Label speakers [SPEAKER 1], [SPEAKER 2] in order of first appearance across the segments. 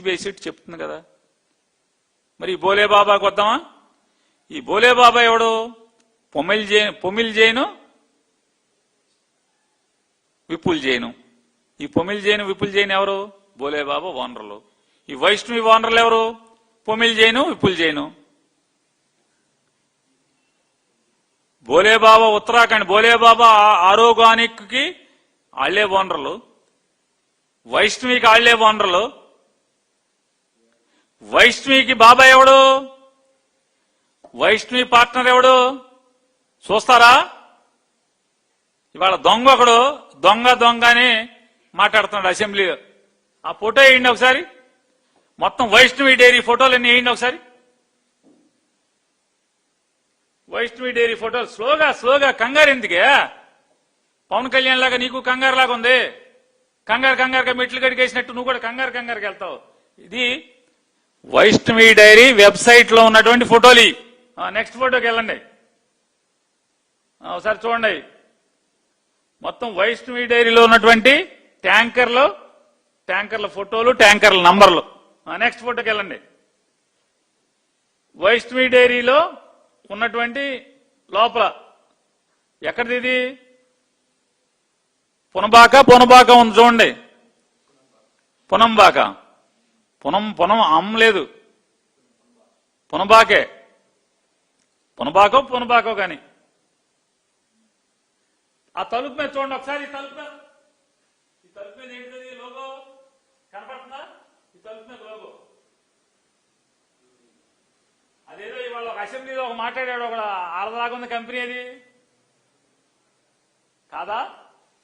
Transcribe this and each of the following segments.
[SPEAKER 1] బేసిట్ చెప్తుంది కదా. మరి బోలే బాబాకి వద్దామా? ఈ బోలే బాబా ఎవడు? పొమిల్ జైను విపుల్ జైను. ఈ పొమిల్ జైను విపుల్ జైన్ ఎవరు? బోలే బాబా ఓనర్లు. ఈ వైష్ణవి ఓనర్లు ఎవరు? పొమిల్ జైను విపుల్ జైను. బోలే బాబా ఉత్తరాఖండ్ బోలే బాబా ఆరోగానిక్ కి ఆళ్లే ఓనర్లు, వైష్ణవికి ఆళ్లే ఓనర్లు. వైష్ణవికి బాబా ఎవడు? వైష్ణవి పార్ట్నర్ ఎవడు? చూస్తారా? ఇవాళ దొంగ ఒకడు దొంగ అని మాట్లాడుతున్నాడు అసెంబ్లీలో. ఆ ఫోటో వేయండి ఒకసారి. మొత్తం వైష్ణవి డైరీ ఫోటోలన్నీ వేయండి ఒకసారి. వైష్ణవి డైరీ ఫోటోలు స్లోగా కంగారు ఎందుకే? పవన్ కళ్యాణ్ లాగా నీకు కంగారు లాగా ఉంది. కంగారుగా మెట్లు కడిగేసినట్టు నువ్వు కూడా కంగారుకి వెళ్తావు. ఇది వైష్ణవి డైరీ వెబ్సైట్ లో ఉన్నటువంటి ఫోటోలు. నెక్స్ట్ ఫోటోకి వెళ్ళండి ఒకసారి చూడండి. మొత్తం వైష్ణవి డైరీలో ఉన్నటువంటి ట్యాంకర్ల ఫోటోలు, ట్యాంకర్ల నంబర్లు. నెక్స్ట్ ఫోటోకి వెళ్ళండి. వైష్ణవి డైరీలో ఉన్నటువంటి లోపల ఎక్కడిది ఇది? పునబాక ఉంది చూడండి. పునంబాక పునం అమ్మ లేదు, పునబాకే. పునబాకో కానీ ఆ తలుపు మీద చూడండి ఒకసారి. ఈ తలుపు మీద ఏంటిది? లోగో కనపడుతుందా? ఈ తలుపు మీద లోగో. అదేదో ఇవాళ ఒక అసెంబ్లీలో ఒక మాట్లాడాడు, ఒక ఆడదాగా ఉంది కంపెనీ. అది కాదా?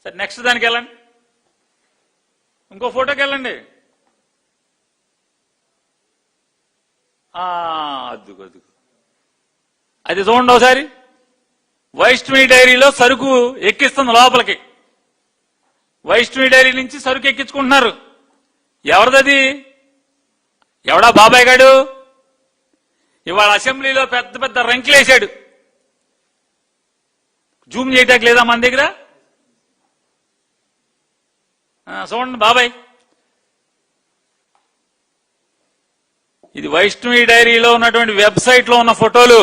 [SPEAKER 1] సరే నెక్స్ట్ దానికి వెళ్ళండి. ఇంకో ఫోటోకి వెళ్ళండి. అద్దుకు అది చూడండి ఒకసారి. వైష్ణవి డైరీలో సరుకు ఎక్కిస్తుంది లోపలికి. వైష్ణవి డైరీ నుంచి సరుకు ఎక్కించుకుంటున్నారు. ఎవరిదది? ఎవడా బాబాయ్ గాడు? ఇవాళ అసెంబ్లీలో పెద్ద రంకిలేశాడు. జూమ్ చేయటానికి లేదా మన దగ్గర? చూడండి బాబాయ్. ఇది వైష్ణవి డైరీలో ఉన్నటువంటి వెబ్సైట్ లో ఉన్న ఫోటోలు.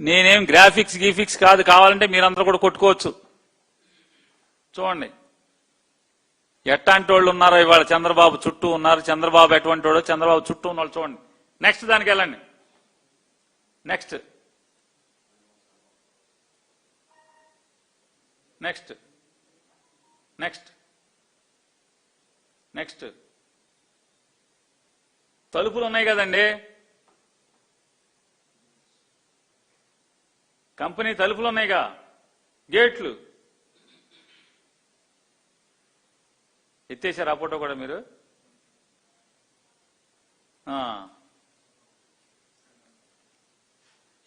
[SPEAKER 1] నేనేం గ్రాఫిక్స్ కాదు, కావాలంటే మీరందరూ కూడా కొట్టుకోవచ్చు. చూడండి ఎట్లాంటి వాళ్ళు ఉన్నారో ఇవాళ చంద్రబాబు చుట్టూ ఉన్నారు. చంద్రబాబు ఎటువంటి వాడో, చంద్రబాబు చుట్టూ ఉన్న వాళ్ళు చూడండి. నెక్స్ట్ దానికి వెళ్ళండి. నెక్స్ట్ తలుపులు ఉన్నాయి కదండి, కంపెనీ తలుపులు ఉన్నాయిగా, గేట్లు ఎత్తేసారు. ఆ ఫోటో కూడా మీరు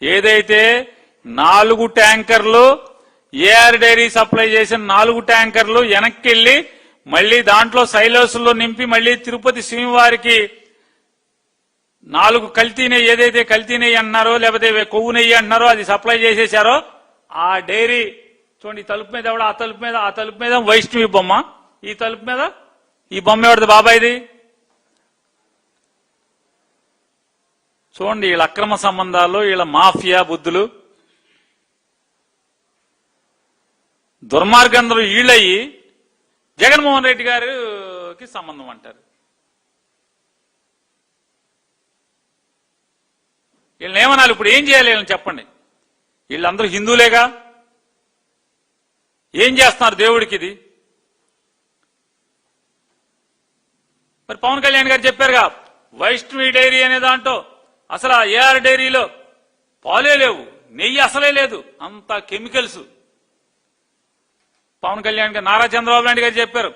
[SPEAKER 1] ఏదైతే 4 ట్యాంకర్లు ఏఆర్ డైరీ సప్లై చేసిన 4 ట్యాంకర్లు వెనక్కి వెళ్లి మళ్లీ దాంట్లో సైలోసుల్లో నింపి మళ్లీ తిరుపతి శ్రీవారికి 4 కల్తీ నెయ్యి, ఏదైతే కల్తీ నెయ్యి అంటున్నారో లేకపోతే కొవ్వు నెయ్యి అంటున్నారో అది సప్లై చేసేశారో ఆ డైరీ చూడండి. ఈ తలుపు మీద ఎవడ? ఆ తలుపు మీద వైష్ణవి బొమ్మ. ఈ తలుపు మీద ఈ బొమ్మ ఎవరిది? బాబాయిది. చూడండి వీళ్ళ అక్రమ సంబంధాలు, వీళ్ళ మాఫియా బుద్ధులు, దుర్మార్గందరూ వీళ్ళయి జగన్మోహన్ రెడ్డి గారికి సంబంధం అంటారు. వీళ్ళని ఏమనాలి? ఇప్పుడు ఏం చేయాలి వీళ్ళని చెప్పండి. వీళ్ళందరూ హిందువులేగా, ఏం చేస్తున్నారు దేవుడికి? ఇది మరి పవన్ కళ్యాణ్ గారు చెప్పారుగా, వైష్ణవి డైరీ అనే దాంట్లో అసలు ఏఆర్ డైరీలో పాలే లేవు, నెయ్యి అసలే లేదు, అంతా కెమికల్స్. పవన్ కళ్యాణ్ గారు, నారా చంద్రబాబు నాయుడు గారు చెప్పారు,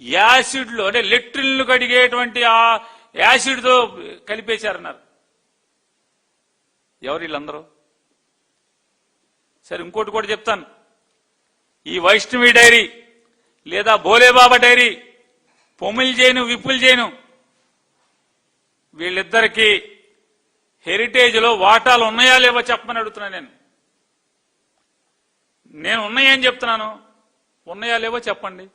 [SPEAKER 1] యాసిడ్లు అంటే లెట్రిన్లు కడిగేటువంటి ఆ యాసిడ్ తో కలిపేశారన్నారు. ఎవరు వీళ్ళందరూ? సరే ఇంకోటి కూడా చెప్తాను. ఈ వైష్ణవి డైరీ లేదా బోలేబాబా డైరీ, పొమిల్ జైను విపుల్ జైను, వీళ్ళిద్దరికీ హెరిటేజ్ లో వాటాలు ఉన్నాయా లేవో చెప్పమని అడుగుతున్నాను. నేను ఉన్నాయని చెప్తున్నాను, ఉన్నాయా లేవో చెప్పండి.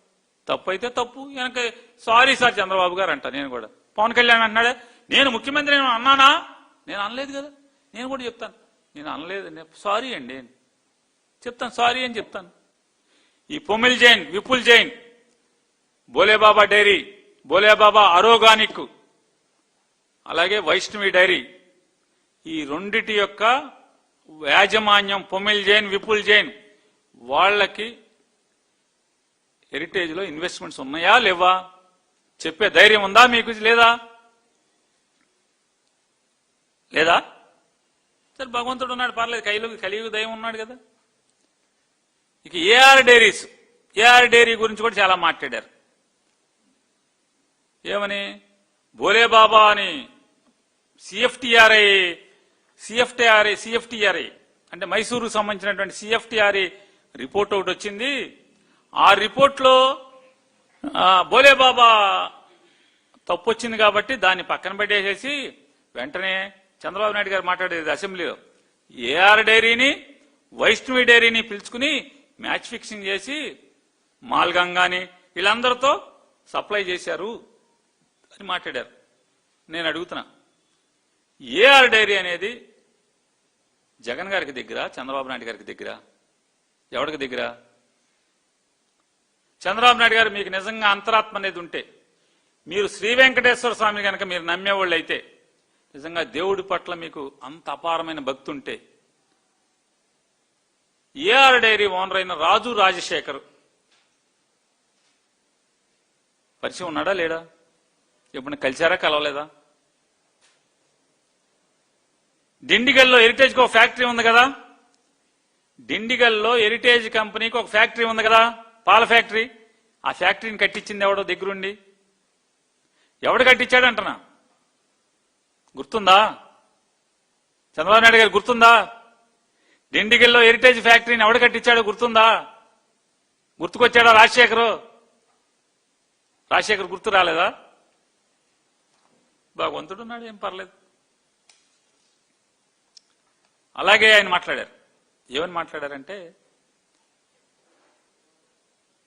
[SPEAKER 1] తప్పు అయితే తప్పు, వెనక సారీ సార్ చంద్రబాబు గారు అంట. నేను కూడా పవన్ కళ్యాణ్ అంటున్నాడే, నేను ముఖ్యమంత్రి అన్నానా? నేను అనలేదు కదా. నేను కూడా చెప్తాను, నేను అనలేదు, సారీ అండి చెప్తాను, సారీ అని చెప్తాను. ఈ పొమిల్ జైన్, విపుల్ జైన్, బోలేబాబా డైరీ, బోలేబాబా ఆర్గానిక్, అలాగే వైష్ణవి డైరీ, ఈ రెండిటి యొక్క యాజమాన్యం పొమిల్ జైన్, విపుల్ జైన్, వాళ్ళకి హెరిటేజ్ లో ఇన్వెస్ట్మెంట్స్ ఉన్నాయా లేవా చెప్పే ధైర్యం ఉందా మీకు? లేదా లేదా సరే, భగవంతుడు ఉన్నాడు, పర్లేదు, కలియుగ దైవం ఉన్నాడు కదా. ఇక ఏఆర్ డైరీస్, ఏఆర్ డైరీ గురించి కూడా చాలా మాట్లాడారు. ఏమని? బోలేబాబా అని సిఎఫ్టిఆర్ఐ అంటే మైసూరు సంబంధించినటువంటి సిఎఫ్టిఆర్ఐ రిపోర్ట్ ఒకటి వచ్చింది. ఆ రిపోర్ట్లో బోలేబాబా తప్పు వచ్చింది కాబట్టి దాన్ని పక్కన పెట్టేసేసి వెంటనే చంద్రబాబు నాయుడు గారు మాట్లాడేది అసెంబ్లీలో, ఏఆర్ డైరీని, వైష్ణవి డైరీని పిలుచుకుని మ్యాచ్ ఫిక్సింగ్ చేసి మాల్గంగాని వీళ్ళందరితో సప్లై చేశారు అని మాట్లాడారు. నేను అడుగుతున్నా, ఏఆర్ డైరీ అనేది జగన్ గారికి దగ్గర, చంద్రబాబు నాయుడు గారికి దగ్గర, ఎవరికి దగ్గర? చంద్రబాబు నాయుడు గారు మీకు నిజంగా అంతరాత్మ అనేది ఉంటే, మీరు శ్రీ వెంకటేశ్వర స్వామి కనుక మీరు నమ్మేవాళ్ళు అయితే, నిజంగా దేవుడి పట్ల మీకు అంత అపారమైన భక్తి ఉంటే, ఏఆర్ డైరీ ఓనర్ అయిన రాజు రాజశేఖర్ పరిచయం ఉన్నాడా లేడా? ఎప్పుడు కలిశారా, కలవలేదా? డిండిగల్లో హెరిటేజ్కి ఒక ఫ్యాక్టరీ ఉంది కదా, డిండిగల్లో హెరిటేజ్ కంపెనీకి ఒక ఫ్యాక్టరీ ఉంది కదా, పాల ఫ్యాక్టరీ. ఆ ఫ్యాక్టరీని కట్టించింది ఎవడో దగ్గరుండి? ఎవడు కట్టించాడంటున్నా? గుర్తుందా? చంద్రబాబు నాయుడు గారు గుర్తుందా? డిండిగల్లో హెరిటేజ్ ఫ్యాక్టరీని ఎవడు కట్టించాడో గుర్తుందా? గుర్తుకొచ్చాడా రాజశేఖర్ గుర్తు రాలేదా? భగవంతుడున్నాడు, ఏం పర్లేదు. అలాగే ఆయన మాట్లాడారు. ఏమని మాట్లాడారంటే,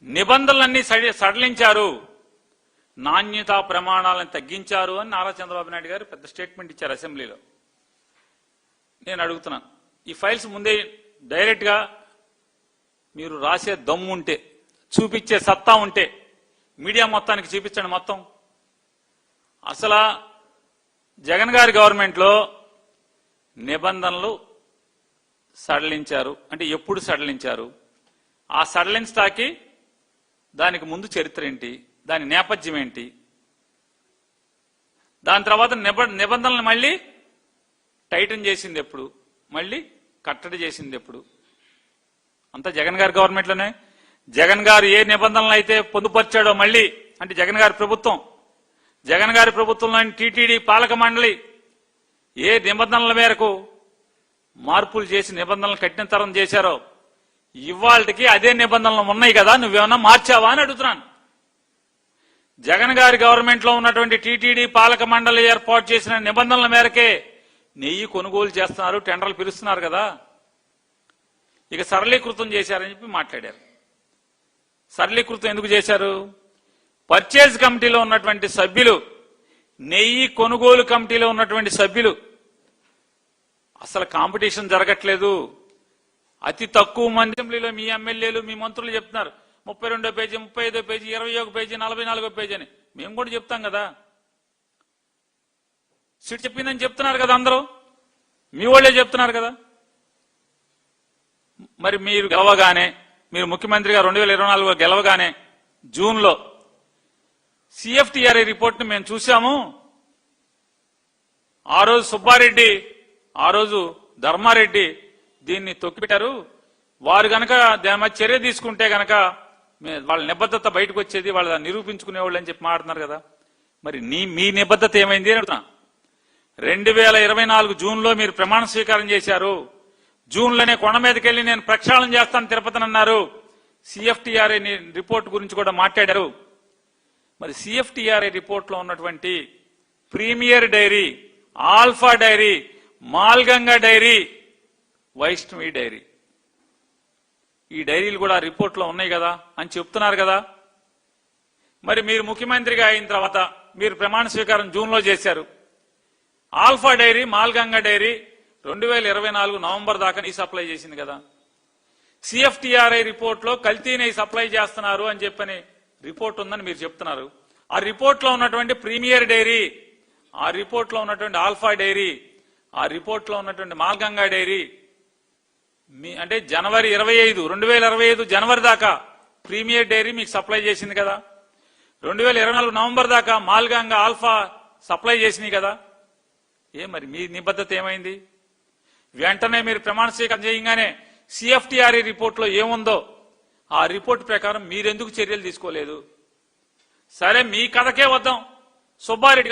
[SPEAKER 1] నిబంధనలన్నీ సడలించారు, నాణ్యతా ప్రమాణాలను తగ్గించారు అని నారా చంద్రబాబు నాయుడు గారు పెద్ద స్టేట్మెంట్ ఇచ్చారు అసెంబ్లీలో. నేను అడుగుతున్నాను, ఈ ఫైల్స్ ముందే డైరెక్ట్ గా మీరు రాసే దమ్ము ఉంటే, చూపించే సత్తా ఉంటే మీడియా మొత్తానికి చూపించండి. మొత్తం అసలు జగన్ గారి గవర్నమెంట్ లో నిబంధనలు సడలించారు అంటే ఎప్పుడు సడలించారు? ఆ సడలించటానికి దానికి ముందు చరిత్ర ఏంటి, దాని నేపథ్యం ఏంటి, దాని తర్వాత నిబంధనలు మళ్ళీ టైటన్ చేసింది ఎప్పుడు, మళ్ళీ కట్టడి చేసింది ఎప్పుడు? అంతా జగన్ గారి గవర్నమెంట్ లోనే. జగన్ గారు ఏ నిబంధనలు అయితే పొందుపరిచాడో మళ్ళీ, అంటే జగన్ గారి ప్రభుత్వంలోని టీటీడీ పాలక మండలి ఏ నిబంధనల మేరకు మార్పులు చేసి నిబంధనలు కఠినతరం చేశారో, ఇవాళకి అదే నిబంధనలు ఉన్నాయి కదా, నువ్వేమన్నా మార్చావా అని అడుగుతున్నాను. జగన్ గారి గవర్నమెంట్ లో ఉన్నటువంటి టీటీడీ పాలక మండలి ఏర్పాటు చేసిన నిబంధనల మేరకే నెయ్యి కొనుగోలు చేస్తున్నారు, టెండర్లు పిలుస్తున్నారు కదా. ఇక సరళీకృతం చేశారని చెప్పి మాట్లాడారు. సరళీకృతం ఎందుకు చేశారు? పర్చేజ్ కమిటీలో ఉన్నటువంటి సభ్యులు, నెయ్యి కొనుగోలు కమిటీలో ఉన్నటువంటి సభ్యులు, అసలు కాంపిటీషన్ జరగట్లేదు. అతి తక్కువ మంది అసెంబ్లీలో మీ ఎమ్మెల్యేలు, మీ మంత్రులు చెప్తున్నారు 32వ పేజీ, 35వ పేజీ, 21వ పేజీ, 44వ పేజీ అని. మేము కూడా చెప్తాం కదా, సీట్ చెప్పిందని చెప్తున్నారు కదా అందరూ, మీ వాళ్ళే చెప్తున్నారు కదా. మరి మీరు గెలవగానే, మీరు ముఖ్యమంత్రిగా 2024లో గెలవగానే జూన్లో సిఎఫ్టిఆర్ఐ రిపోర్ట్ ని మేము చూశాము. ఆ రోజు సుబ్బారెడ్డి, ఆ రోజు ధర్మారెడ్డి దీన్ని తొక్కిపెట్టారు. వారు గనక దాని మీద చర్య తీసుకుంటే గనక వాళ్ళ నిబద్ధత బయటకు వచ్చేది, వాళ్ళ నిరూపించుకునేవాళ్ళు అని చెప్పి మాట్లాడుతున్నారు కదా. మరి మీ నిబద్ధత ఏమైంది అని అడుగుతున్నా. 2024 జూన్లో మీరు ప్రమాణ స్వీకారం చేశారు. జూన్లోనే కొండ మీదకి వెళ్లి నేను ప్రక్షాళన చేస్తాను తిరుపతిని అన్నారు. సిఎఫ్టిఆర్ఐ రిపోర్ట్ గురించి కూడా మాట్లాడారు. మరి సిఎఫ్టిఆర్ఐ రిపోర్ట్ లో ఉన్నటువంటి premier dairy, alpha dairy, మాల్గంగా dairy, Vaishnavi dairy, ఈ డైరీలు కూడా రిపోర్ట్ లో ఉన్నాయి కదా అని చెప్తున్నారు కదా. మరి మీరు ముఖ్యమంత్రిగా అయిన తర్వాత మీరు ప్రమాణ స్వీకారం జూన్లో చేశారు. ఆల్ఫా డైరీ, మాల్గంగా డైరీ 2024 నవంబర్ దాకా నెయ్యి సప్లై చేసింది కదా. సిఎఫ్టిఆర్ఐ రిపోర్ట్ లో కల్తీ నెయ్యి సప్లై చేస్తున్నారు అని చెప్పని రిపోర్ట్ ఉందని మీరు చెప్తున్నారు. ఆ రిపోర్ట్ లో ఉన్నటువంటి ప్రీమియర్ డైరీ, ఆ రిపోర్ట్ లో ఉన్నటువంటి ఆల్ఫా డైరీ, ఆ రిపోర్ట్ లో ఉన్నటువంటి మాల్గంగా డైరీ అంటే జనవరి 25, 2025 జనవరి దాకా ప్రీమియర్ డైరీ మీకు సప్లై చేసింది కదా. 2024 నవంబర్ దాకా మాల్గంగా, ఆల్ఫా సప్లై చేసినాయి కదా. మరి మీ నిబద్ధత ఏమైంది? వెంటనే మీరు ప్రమాణ స్వీకారం చేయగానే సిఎఫ్టిఆర్ఐ రిపోర్ట్ లో ఏముందో ఆ రిపోర్ట్ ప్రకారం మీరెందుకు చర్యలు తీసుకోలేదు? సరే, మీ కథకే వద్దాం. సుబ్బారెడ్డి